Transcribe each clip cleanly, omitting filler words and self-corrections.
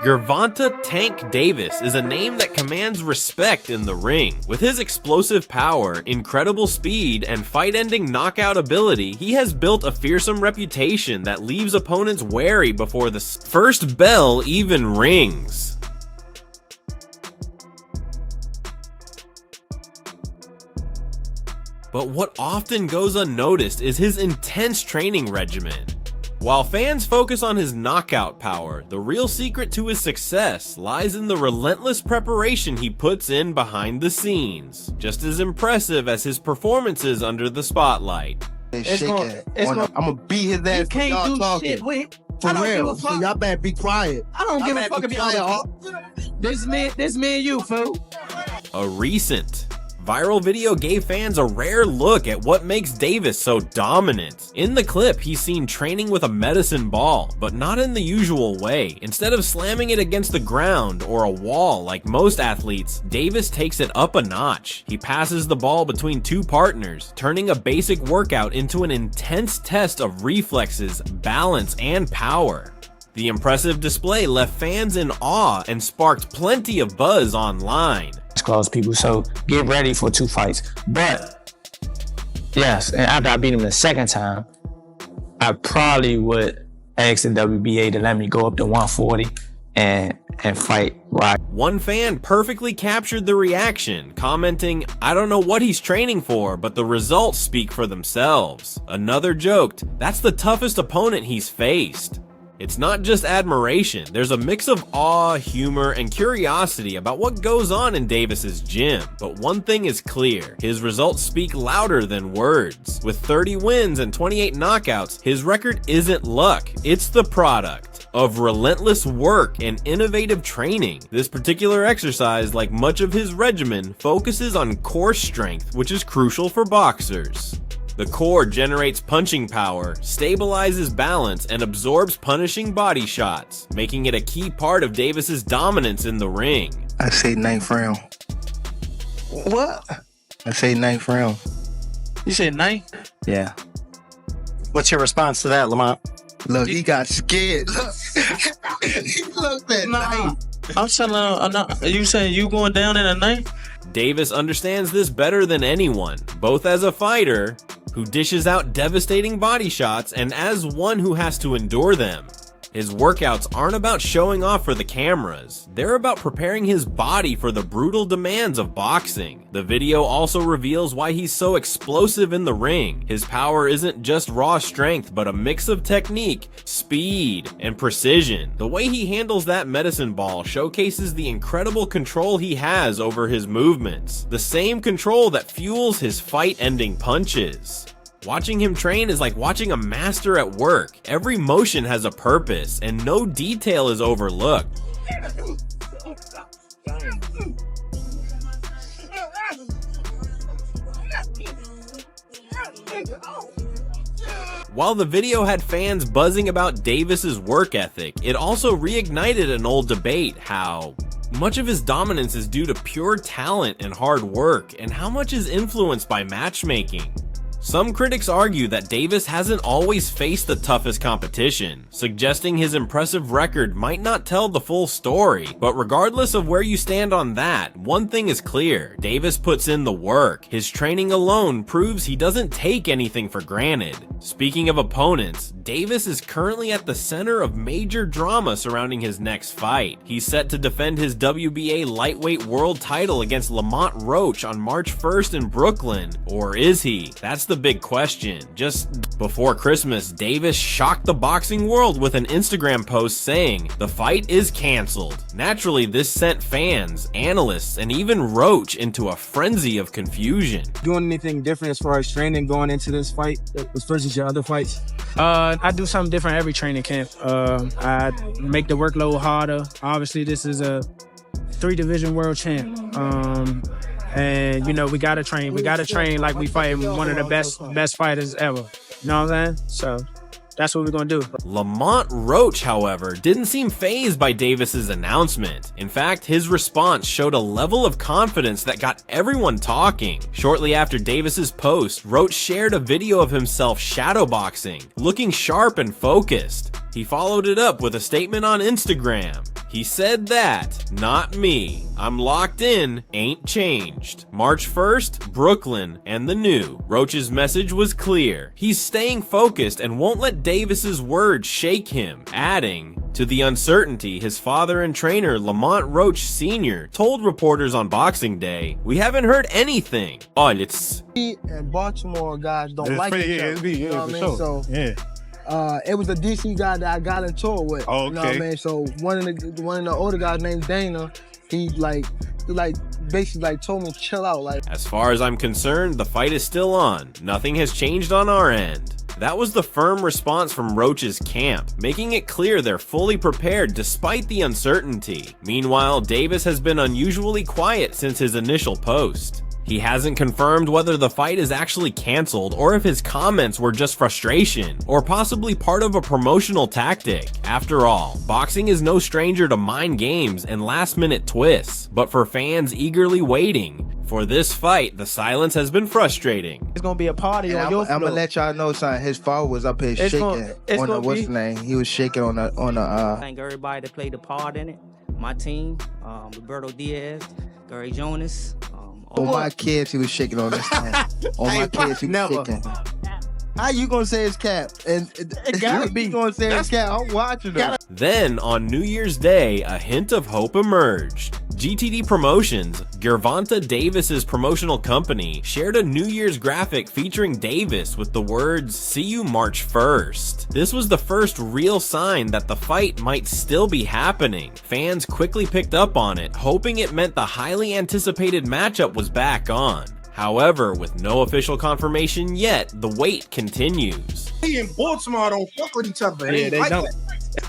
Gervonta "Tank" Davis is a name that commands respect in the ring. With his explosive power, incredible speed, and fight-ending knockout ability, he has built a fearsome reputation that leaves opponents wary before the first bell even rings. But what often goes unnoticed is his intense training regimen. While fans focus on his knockout power, the real secret to his success lies in the relentless preparation he puts in behind the scenes, just as impressive as his performances under the spotlight. I'm gonna beat his ass. You can't do talking. Shit with. For real, so y'all better be quiet. I don't give a fuck if y'all. This me and you, fool. A recent viral video gave fans a rare look at what makes Davis so dominant. In the clip, he's seen training with a medicine ball, but not in the usual way. Instead of slamming it against the ground or a wall like most athletes, Davis takes it up a notch. He passes the ball between two partners, turning a basic workout into an intense test of reflexes, balance, and power. The impressive display left fans in awe and sparked plenty of buzz online. Close people, so get ready for 2 fights. But yes, and after I beat him the second time, I probably would ask the WBA to let me go up to 140 and fight Rock. One fan perfectly captured the reaction, commenting, "I don't know what he's training for, but the results speak for themselves." Another joked, "That's the toughest opponent he's faced." It's not just admiration, there's a mix of awe, humor, and curiosity about what goes on in Davis's gym. But one thing is clear, his results speak louder than words. With 30 wins and 28 knockouts, his record isn't luck, it's the product of relentless work and innovative training. This particular exercise, like much of his regimen, focuses on core strength, which is crucial for boxers. The core generates punching power, stabilizes balance, and absorbs punishing body shots, making it a key part of Davis's dominance in the ring. I say 9th round. What? I say 9th round. You said 9? Yeah. What's your response to that, Lamont? Look, he got scared. Look. He looked at 9. I'm telling you saying you going down in a 9? Davis understands this better than anyone, both as a fighter who dishes out devastating body shots and as one who has to endure them. His workouts aren't about showing off for the cameras, they're about preparing his body for the brutal demands of boxing. The video also reveals why he's so explosive in the ring. His power isn't just raw strength, but a mix of technique, speed, and precision. The way he handles that medicine ball showcases the incredible control he has over his movements, the same control that fuels his fight-ending punches. Watching him train is like watching a master at work. Every motion has a purpose, and no detail is overlooked. While the video had fans buzzing about Davis's work ethic, it also reignited an old debate: how much of his dominance is due to pure talent and hard work, and how much is influenced by matchmaking. Some critics argue that Davis hasn't always faced the toughest competition, suggesting his impressive record might not tell the full story. But regardless of where you stand on that, one thing is clear: Davis puts in the work. His training alone proves he doesn't take anything for granted. Speaking of opponents, Davis is currently at the center of major drama surrounding his next fight. He's set to defend his WBA lightweight world title against Lamont Roach on March 1st in Brooklyn. Or is he? That's the big question. Just before Christmas, Davis shocked the boxing world with an Instagram post saying the fight is canceled. Naturally, this sent fans, analysts, and even Roach into a frenzy of confusion. Doing anything different as far as training going into this fight versus your other fights? I do something different every training camp. I make the workload harder. Obviously, this is a 3-division world champ. And, you know, we gotta train. We gotta train like we fight one of the best fighters ever. You know what I'm saying? So that's what we're gonna do. Lamont Roach, however, didn't seem fazed by Davis's announcement. In fact, his response showed a level of confidence that got everyone talking. Shortly after Davis's post, Roach shared a video of himself shadowboxing, looking sharp and focused. He followed it up with a statement on Instagram. He said that, not me. I'm locked in, ain't changed. March 1st, Brooklyn, and the new. Roach's message was clear. He's staying focused and won't let Davis's words shake him, adding, to the uncertainty, his father and trainer Lamont Roach Sr. told reporters on Boxing Day, "We haven't heard anything." Oh, it's... And Baltimore guys don't like each other. You know what I mean? sure. So, it was a DC guy that I got into it with. Oh, You know what I okay. mean? So one of the older guys named Dana, he basically told me chill out. Like, As far as I'm concerned, the fight is still on. Nothing has changed on our end. That was the firm response from Roach's camp, making it clear they're fully prepared despite the uncertainty. Meanwhile, Davis has been unusually quiet since his initial post. He hasn't confirmed whether the fight is actually canceled or if his comments were just frustration or possibly part of a promotional tactic. After all, boxing is no stranger to mind games and last-minute twists, but for fans eagerly waiting for this fight, the silence has been frustrating. It's gonna be a party And on I'm your gonna floor. let y'all know something. His father was up here It's shaking gonna- it's on the gonna what's be- the name? He was shaking on the Thank everybody that played a part in it. My team, Roberto Diaz, Gary Jonas. on my kids. He was shaking on this thing. On my kids, he was never. shaking. How you gonna say his cap? And It gotta be. You gonna say his cap? I'm watching him. Then, on New Year's Day, a hint of hope emerged. GTD Promotions, Gervonta Davis's promotional company, shared a New Year's graphic featuring Davis with the words, "See you March 1st." This was the first real sign that the fight might still be happening. Fans quickly picked up on it, hoping it meant the highly anticipated matchup was back on. However, with no official confirmation yet, the wait continues. he and Baltimore don't fuck with each other. Yeah, they don't.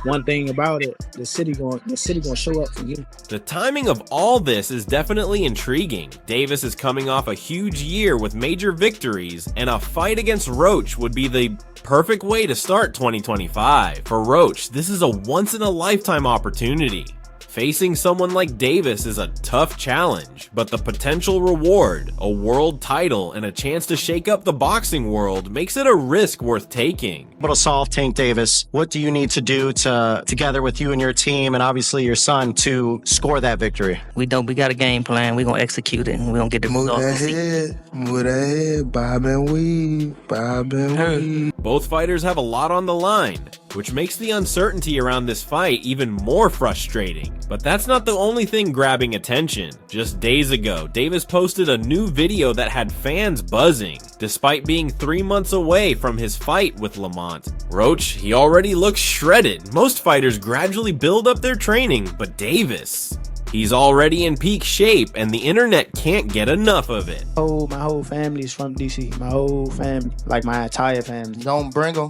One thing about it, the city gonna show up for you. The timing of all this is definitely intriguing. Davis is coming off a huge year with major victories, and a fight against Roach would be the perfect way to start 2025. For Roach, this is a once-in-a-lifetime opportunity. Facing someone like Davis is a tough challenge, but the potential reward, a world title and a chance to shake up the boxing world, makes it a risk worth taking. Able to solve Tank Davis. What do you need to do together with you and your team and obviously your son to score that victory? We got a game plan. We're gonna execute it, and we're gonna get the Move results. that head, bob and weave, bob and weave. Both fighters have a lot on the line, which makes the uncertainty around this fight even more frustrating. But that's not the only thing grabbing attention. Just days ago, Davis posted a new video that had fans buzzing. Despite being 3 months away from his fight with Lamont Roach, he already looks shredded. Most fighters gradually build up their training, but Davis, he's already in peak shape and the internet can't get enough of it. My whole family's from DC. My whole family, like my entire family. Don't bring them.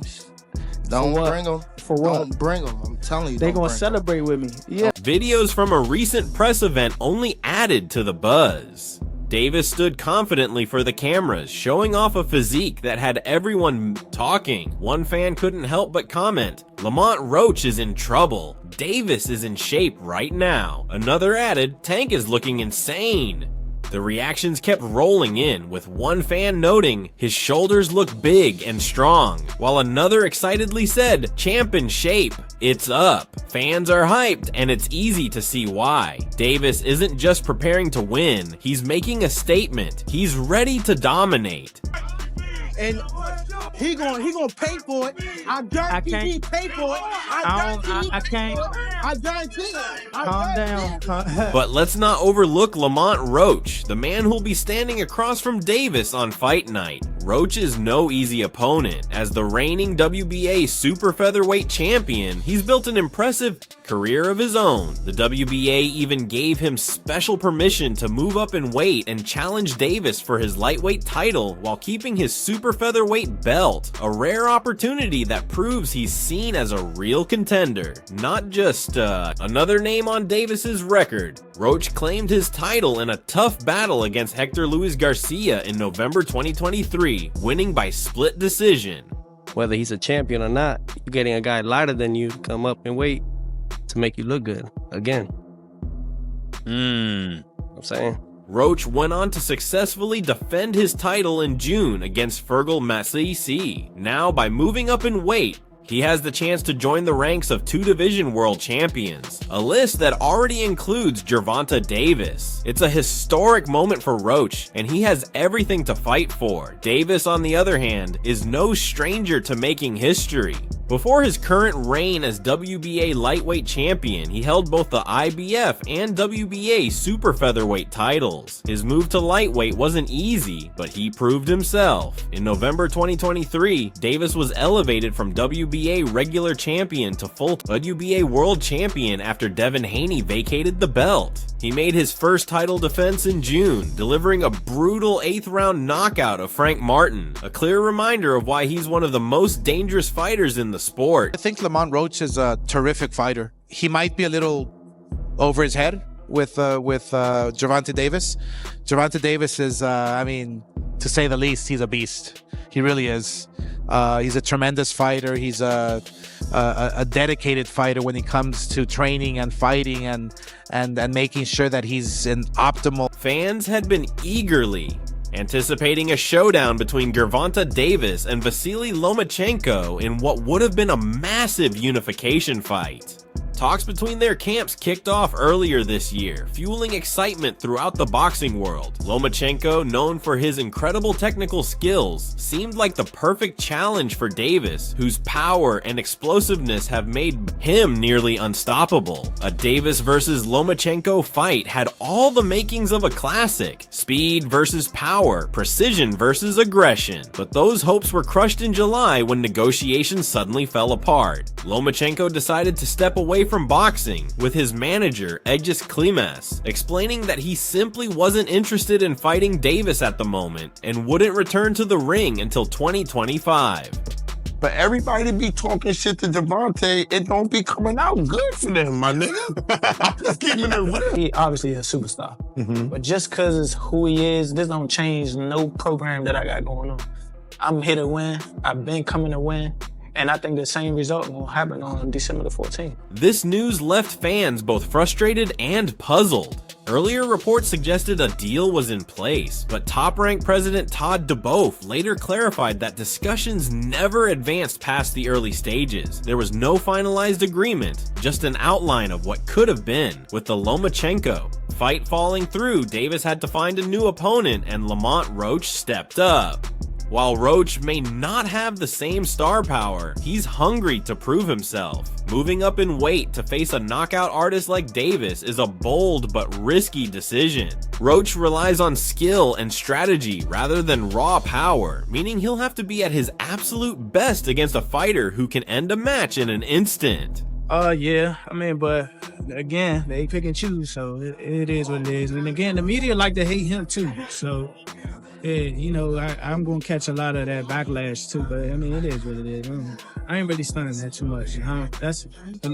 Don't what? bring them. For what? Don't bring them. I'm telling you. They don't gonna bring 'em. celebrate with me. Yeah. Videos from a recent press event only added to the buzz. Davis stood confidently for the cameras, showing off a physique that had everyone talking. One fan couldn't help but comment, "Lamont Roach is in trouble. Davis is in shape right now." Another added, "Tank is looking insane." The reactions kept rolling in, with one fan noting his shoulders look big and strong, while another excitedly said, "Champ in shape, it's up." Fans are hyped, and it's easy to see why. Davis isn't just preparing to win, he's making a statement. He's ready to dominate. And he gonna pay for it. I guarantee can't- he pay for it. I can't. I guarantee it. Calm down. But let's not overlook Lamont Roach, the man who'll be standing across from Davis on fight night. Roach is no easy opponent. As the reigning WBA super featherweight champion, he's built an impressive career of his own. The WBA even gave him special permission to move up in weight and challenge Davis for his lightweight title while keeping his super featherweight belt, a rare opportunity that proves he's seen as a real contender, not just another name on Davis's record. Roach claimed his title in a tough battle against Hector Luis Garcia in November 2023, winning by split decision. whether he's a champion or not, you're getting a guy lighter than you to come up and weight to make you look good again. I'm saying. Roach went on to successfully defend his title in June against Fergal Masisi. Now, by moving up in weight, he has the chance to join the ranks of 2-division world champions, a list that already includes Gervonta Davis. It's a historic moment for Roach, and he has everything to fight for. Davis, on the other hand, is no stranger to making history. Before his current reign as WBA lightweight champion, he held both the IBF and WBA super featherweight titles. His move to lightweight wasn't easy, but he proved himself. In November 2023, Davis was elevated from WBA regular champion to full WBA world champion after Devin Haney vacated the belt. He made his first title defense in June, delivering a brutal 8th round knockout of Frank Martin, a clear reminder of why he's one of the most dangerous fighters in the sport. I think Lamont Roach is a terrific fighter. He might be a little over his head with Gervonta Davis. Gervonta Davis is, I mean, to say the least, he's a beast. He really is. He's a tremendous fighter. He's a dedicated fighter when it comes to training and fighting and making sure that he's in optimal. Fans had been eagerly anticipating a showdown between Gervonta Davis and Vasily Lomachenko in what would have been a massive unification fight. Talks between their camps kicked off earlier this year, fueling excitement throughout the boxing world. Lomachenko, known for his incredible technical skills, seemed like the perfect challenge for Davis, whose power and explosiveness have made him nearly unstoppable. A Davis versus Lomachenko fight had all the makings of a classic: speed versus power, precision versus aggression. But those hopes were crushed in July when negotiations suddenly fell apart. Lomachenko decided to step away from boxing, with his manager, Egis Klimas, explaining that he simply wasn't interested in fighting Davis at the moment and wouldn't return to the ring until 2025. But everybody be talking shit to Gervonta, it don't be coming out good for them, my nigga. I'm just keeping it real. He obviously a superstar, but just cause it's who he is, this don't change no program that I got going on. I'm here to win, I've been coming to win, and I think the same result will happen on December the 14th. This news left fans both frustrated and puzzled. Earlier reports suggested a deal was in place, but top-ranked President Todd DeBoef later clarified that discussions never advanced past the early stages. There was no finalized agreement, just an outline of what could have been. With the Lomachenko fight falling through, Davis had to find a new opponent, and Lamont Roach stepped up. While Roach may not have the same star power, he's hungry to prove himself. Moving up in weight to face a knockout artist like Davis is a bold but risky decision. Roach relies on skill and strategy rather than raw power, meaning he'll have to be at his absolute best against a fighter who can end a match in an instant. Yeah, I mean, but again, they pick and choose, so it is what it is. And again, the media like to hate him too, so yeah, you know, I'm gonna catch a lot of that backlash too, but I mean, it is what it is. I ain't really studying that too much.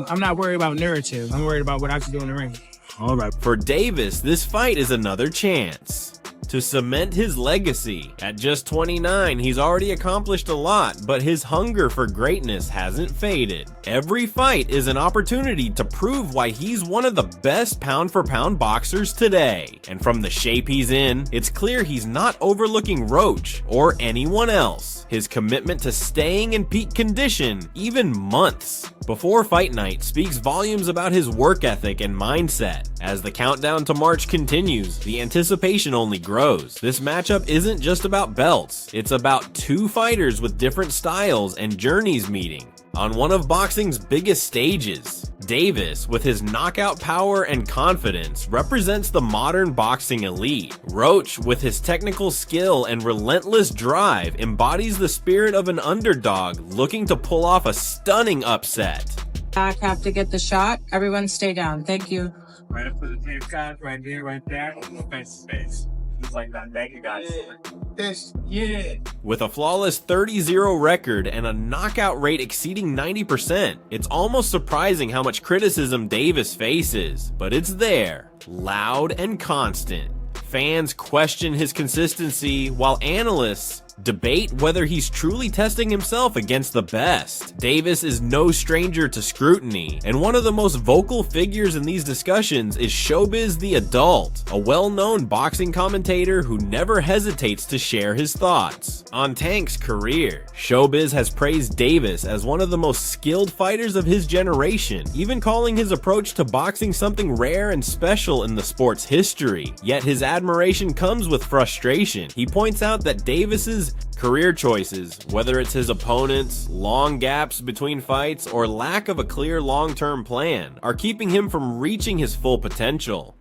I'm not worried about narrative. I'm worried about what I can do in the ring. All right. For Davis, this fight is another chance to cement his legacy. At just 29, he's already accomplished a lot, but his hunger for greatness hasn't faded. Every fight is an opportunity to prove why he's one of the best pound-for-pound boxers today. And from the shape he's in, it's clear he's not overlooking Roach or anyone else. His commitment to staying in peak condition, even months before fight night, speaks volumes about his work ethic and mindset. As the countdown to March continues, the anticipation only grows. This matchup isn't just about belts, it's about two fighters with different styles and journeys meeting on one of boxing's biggest stages. Davis, with his knockout power and confidence, represents the modern boxing elite. Roach, with his technical skill and relentless drive, embodies the spirit of an underdog looking to pull off a stunning upset. I have to get the shot. Everyone stay down. Thank you. Right up for the tape, guys. Right there, right there. Face to face. Just like that. Thank you, guys. Yeah. With a flawless 30-0 record and a knockout rate exceeding 90%, it's almost surprising how much criticism Davis faces, but it's there, loud and constant. Fans question his consistency, while analysts debate whether he's truly testing himself against the best. Davis is no stranger to scrutiny, and one of the most vocal figures in these discussions is Showbiz the Adult, a well-known boxing commentator who never hesitates to share his thoughts. On Tank's career, Showbiz has praised Davis as one of the most skilled fighters of his generation, even calling his approach to boxing something rare and special in the sport's history. Yet his admiration comes with frustration. He points out that Davis's career choices, whether it's his opponents, long gaps between fights, or lack of a clear long-term plan, are keeping him from reaching his full potential.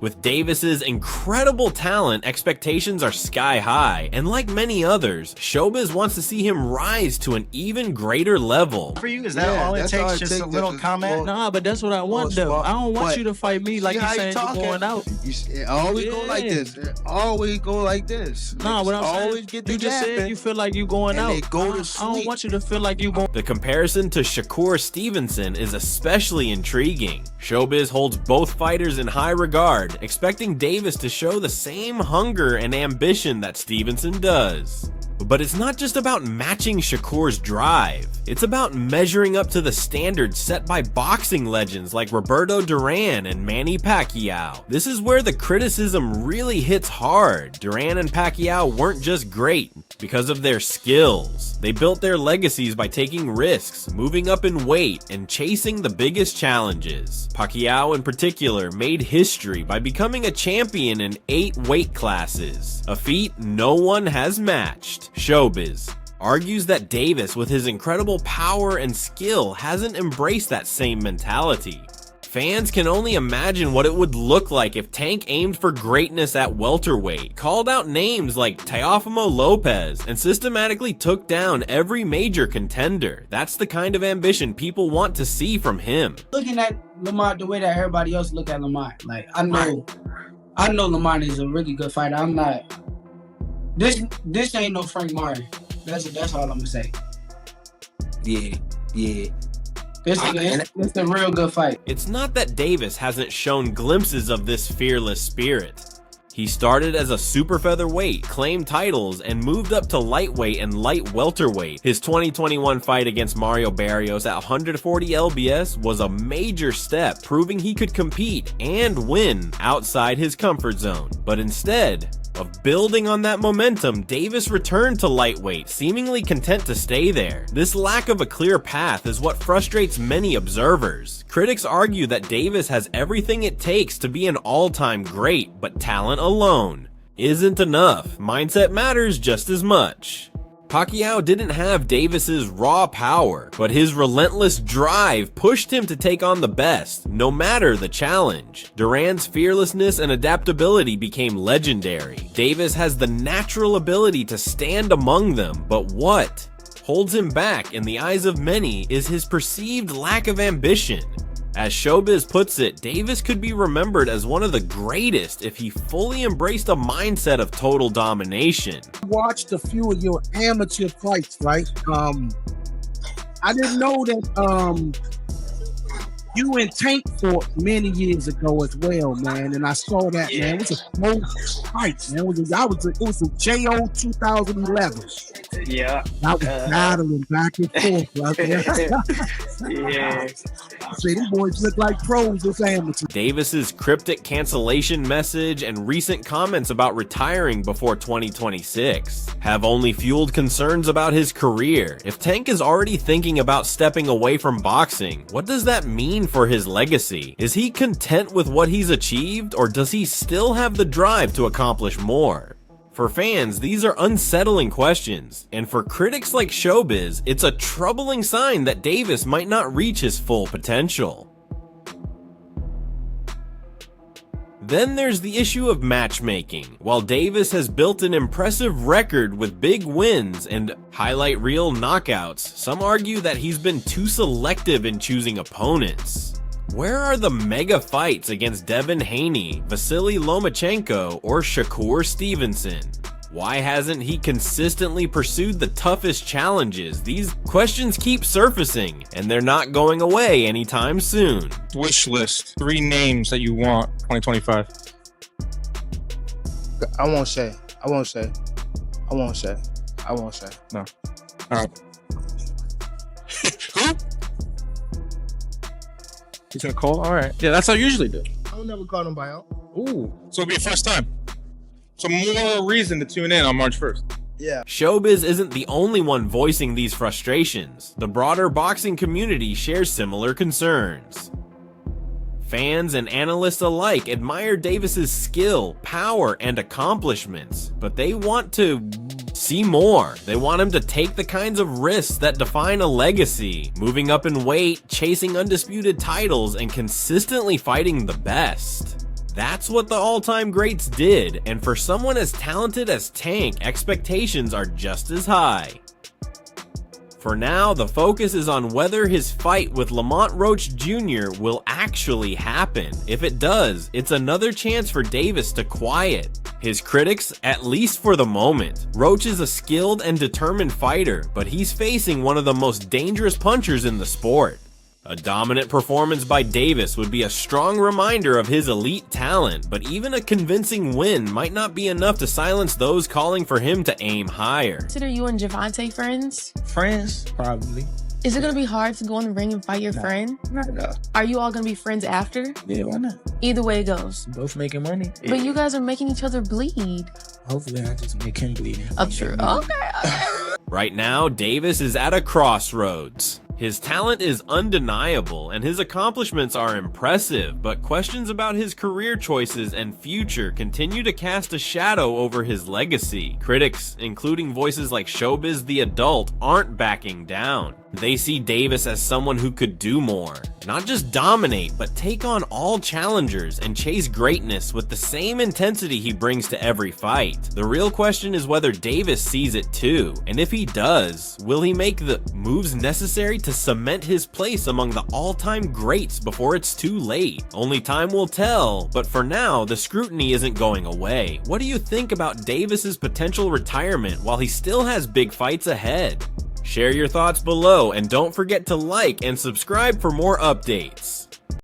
With Davis's incredible talent, expectations are sky high, and like many others, Showbiz wants to see him rise to an even greater level. For you, is that all it takes? Just a little comment? Nah, but that's what I want, though. I don't want you to fight me like you saying you're going out. It always go like this. It always go like this. Nah, what I'm saying, always get the you just said you feel like you going out. They go to I sleep. don't want you to feel like you going. The comparison to Shakur Stevenson is especially intriguing. Showbiz holds both fighters in high regard, expecting Davis to show the same hunger and ambition that Stevenson does. But it's not just about matching Shakur's drive. It's about measuring up to the standards set by boxing legends like Roberto Duran and Manny Pacquiao. This is where the criticism really hits hard. Duran and Pacquiao weren't just great because of their skills. They built their legacies by taking risks, moving up in weight, and chasing the biggest challenges. Pacquiao in particular made history by becoming a champion in 8 weight classes, a feat no one has matched. Showbiz argues that Davis, with his incredible power and skill, hasn't embraced that same mentality. Fans can only imagine what it would look like if Tank aimed for greatness at welterweight, called out names like Teofimo Lopez, and systematically took down every major contender. That's the kind of ambition people want to see from him. Looking at Lamont the way that everybody else look at Lamont, like I know Lamont is a really good fighter. I'm not. This ain't no Frank Martin. That's all I'm gonna say. Yeah. It's a real good fight. It's not that Davis hasn't shown glimpses of this fearless spirit. He started as a super featherweight, claimed titles, and moved up to lightweight and light welterweight. His 2021 fight against Mario Barrios at 140 lbs was a major step, proving he could compete and win outside his comfort zone. But instead of building on that momentum, Davis returned to lightweight, seemingly content to stay there. This lack of a clear path is what frustrates many observers. Critics argue that Davis has everything it takes to be an all-time great, but talent alone isn't enough. Mindset matters just as much. Pacquiao didn't have Davis's raw power, but his relentless drive pushed him to take on the best, no matter the challenge. Duran's fearlessness and adaptability became legendary. Davis has the natural ability to stand among them, but what holds him back in the eyes of many is his perceived lack of ambition. As Showbiz puts it, Davis could be remembered as one of the greatest if he fully embraced a mindset of total domination. Watched a few of your amateur fights, right? I didn't know that you and Tank fought many years ago as well, man. And I saw that, man. It was a close fight, man. It was a JO 2011. Yeah. I was battling back and forth, brother. Yeah. See, these boys look like pros as amateurs. Davis's cryptic cancellation message and recent comments about retiring before 2026 have only fueled concerns about his career. If Tank is already thinking about stepping away from boxing, what does that mean for his legacy? Is he content with what he's achieved, or does he still have the drive to accomplish more? For fans, these are unsettling questions, and for critics like Showbiz, it's a troubling sign that Davis might not reach his full potential. Then there's the issue of matchmaking. While Davis has built an impressive record with big wins and highlight reel knockouts, some argue that he's been too selective in choosing opponents. Where are the mega fights against Devin Haney, Vasily Lomachenko, or Shakur Stevenson? Why hasn't he consistently pursued the toughest challenges? These questions keep surfacing, and they're not going away anytime soon. Wish list. 3 names that you want 2025. I won't say. I won't say. No. All right. Who? He's gonna call? All right. Yeah, that's how I usually do. I will never call nobody out. Ooh. So it'll be your first time. So more reason to tune in on March 1st. Yeah. Showbiz isn't the only one voicing these frustrations. The broader boxing community shares similar concerns. Fans and analysts alike admire Davis's skill, power, and accomplishments, but they want to see more. They want him to take the kinds of risks that define a legacy, moving up in weight, chasing undisputed titles, and consistently fighting the best. That's what the all-time greats did, and for someone as talented as Tank, expectations are just as high. For now, the focus is on whether his fight with Lamont Roach Jr. will actually happen. If it does, it's another chance for Davis to quiet his critics, at least for the moment. Roach is a skilled and determined fighter, but he's facing one of the most dangerous punchers in the sport. A dominant performance by Davis would be a strong reminder of his elite talent, but even a convincing win might not be enough to silence those calling for him to aim higher. Consider you and Gervonta friends? Friends, probably. Is it gonna be hard to go in the ring and fight your friend? No. Are you all gonna be friends after? Yeah, why not? Either way it goes. Both making money. But you guys are making each other bleed. Hopefully I just make him bleed. Oh, true. Okay. Right now, Davis is at a crossroads. His talent is undeniable and his accomplishments are impressive, but questions about his career choices and future continue to cast a shadow over his legacy. Critics, including voices like Showbiz the Adult, aren't backing down. They see Davis as someone who could do more. Not just dominate, but take on all challengers and chase greatness with the same intensity he brings to every fight. The real question is whether Davis sees it too, and if he does, will he make the moves necessary to cement his place among the all-time greats before it's too late? Only time will tell, but for now, the scrutiny isn't going away. What do you think about Davis's potential retirement while he still has big fights ahead? Share your thoughts below and don't forget to like and subscribe for more updates.